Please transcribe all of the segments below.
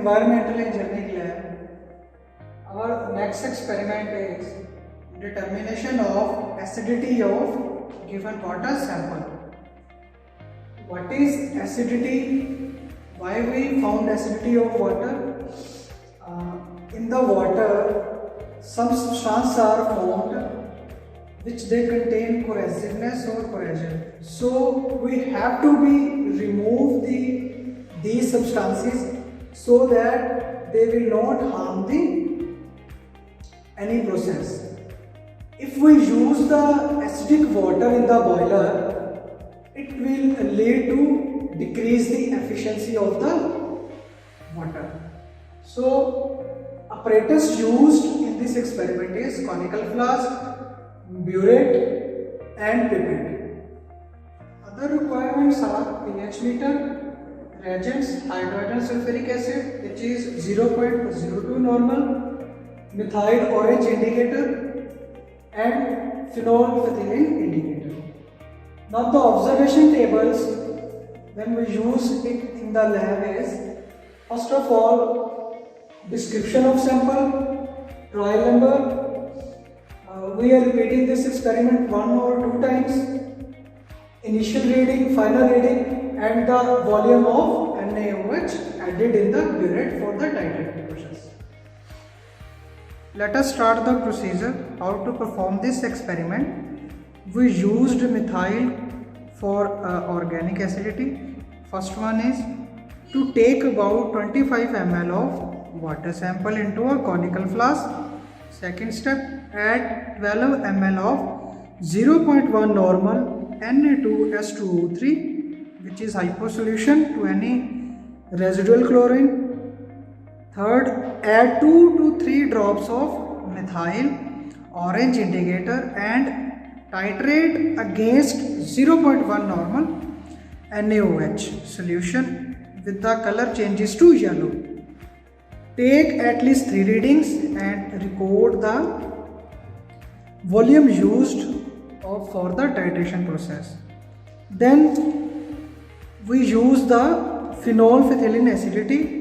environmental engineering lab. Our next experiment is determination of acidity of given water sample. What is acidity? Why we found acidity of water? In the water, some substances are formed which they contain corrosiveness or corrosion. So we have to remove these substances so that they will not harm any process. If we use the acidic water in the boiler, it will lead to decrease the efficiency of the water. So apparatus used in this experiment is conical flask, burette and pipette. Other requirements are pH meter, reagents, hydrogen sulfuric acid which is 0.02 normal, methyl orange indicator and phenolphthalein indicator. Now the observation tables when we use it in the lab is, first of all, description of sample, trial number. We are repeating this experiment 1 or 2 times, initial reading, final reading and the volume of NaOH added in the burette for the titrating process. Let us start the procedure how to perform this experiment. We used methyl for organic acidity. First one is to take about 25 ml of water sample into a conical flask. Second step, add 12 ml of 0.1 normal Na2S2O3 which is hypo solution to any residual chlorine. Third, add 2 to 3 drops of methyl orange indicator and titrate against 0.1 normal NaOH solution with the color changes to yellow. Take at least 3 readings and record the volume used for the titration process. Then we use the phenolphthalein acidity.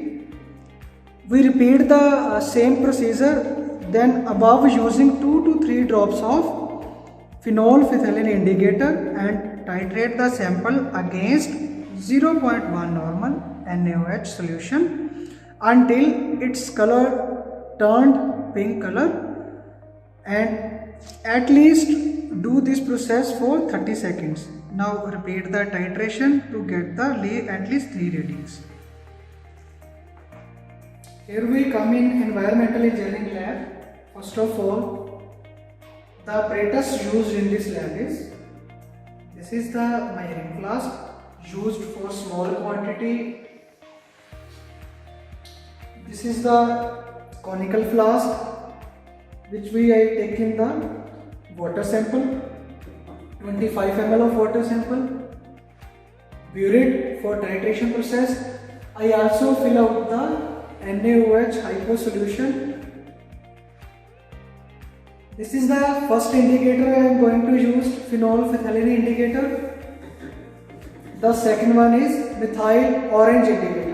We repeat the same procedure, then above using 2 to 3 drops of phenolphthalein indicator and titrate the sample against 0.1 normal NaOH solution until its color turned pink color, and at least do this process for 30 seconds. Now repeat the titration to get the at least 3 readings. Here we come in environmental engineering lab. First of all, the apparatus used in this lab is, this is the Measuring flask used for small quantity. This is the conical flask which we are taking the water sample, 25 ml of water sample. Burette for titration process. I also fill out the NaOH hypo solution. This is the first indicator I am going to use, phenolphthalein indicator. The second one is methyl orange indicator.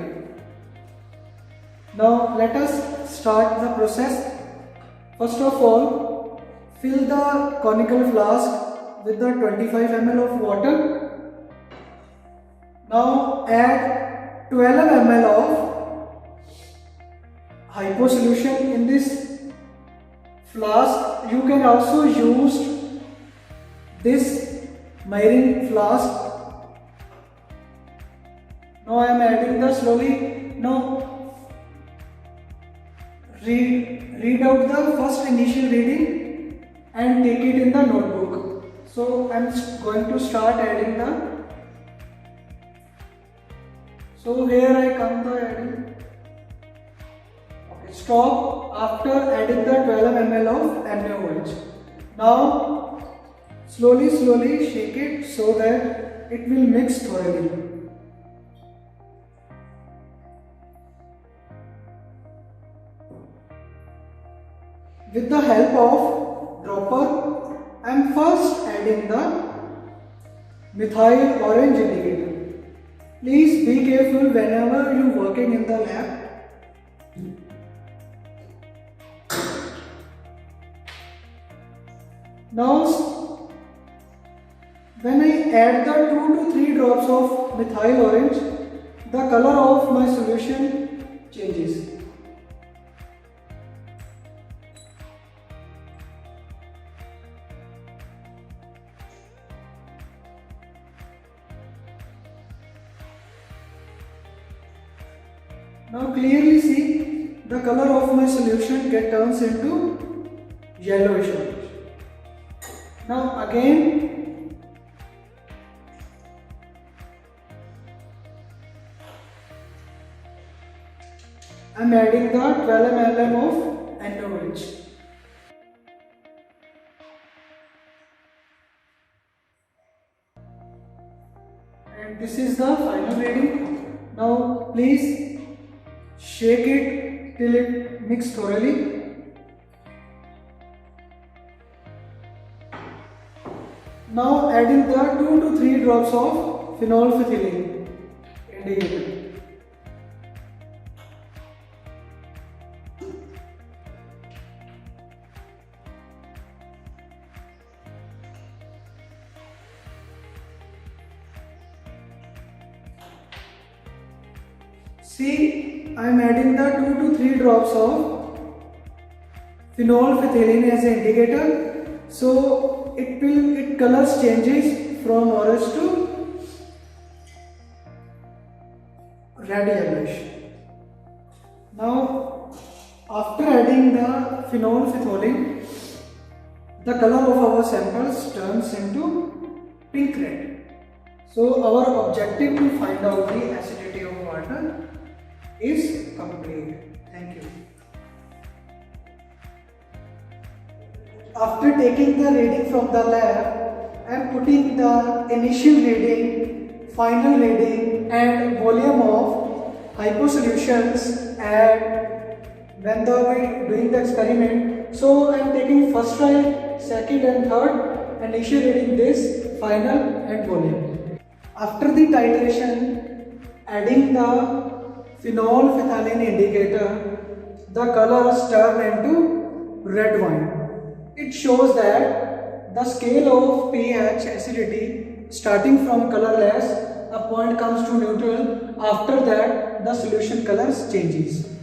Now let us start the process. First of all, fill the conical flask with the 25 ml of water. Now add 12 ml of hypo solution in this flask. You can also use this Measuring flask. Now I am adding the slowly. Now read out the first initial reading and take it in the notebook. So I am going to start adding the. So here I come to adding. Okay, stop after adding the 12 ml of NaOH. Now slowly shake it so that it will mix thoroughly. With the help of dropper, I am first adding the methyl orange indicator. Please be careful whenever you are working in the lab. Now, when I add the 2 to 3 drops of methyl orange, the color of my solution changes. Now clearly see the color of my solution turns into yellowish orange. Now again I am adding the 12 ml of NaOH. And this is the final reading. Now please shake it till it mixes thoroughly. Now adding the 2 to 3 drops of phenolphthalein indicator. See, I am adding the 2 to 3 drops of phenolphthalein as an indicator. So it colors changes from orange to red yellowish. Now after adding the phenolphthalein, the color of our samples turns into pink red. So our objective to find out the acidity of water is complete. Thank you. After taking the reading from the lab, I am putting the initial reading, final reading and volume of hypo solutions and when we doing the experiment. So I am taking first try, second and third, initial reading this, final and volume. After the titration, adding the phenolphthalein indicator, the colors turn into red wine. It shows that the scale of pH acidity starting from colorless, a point comes to neutral, after that the solution colors changes.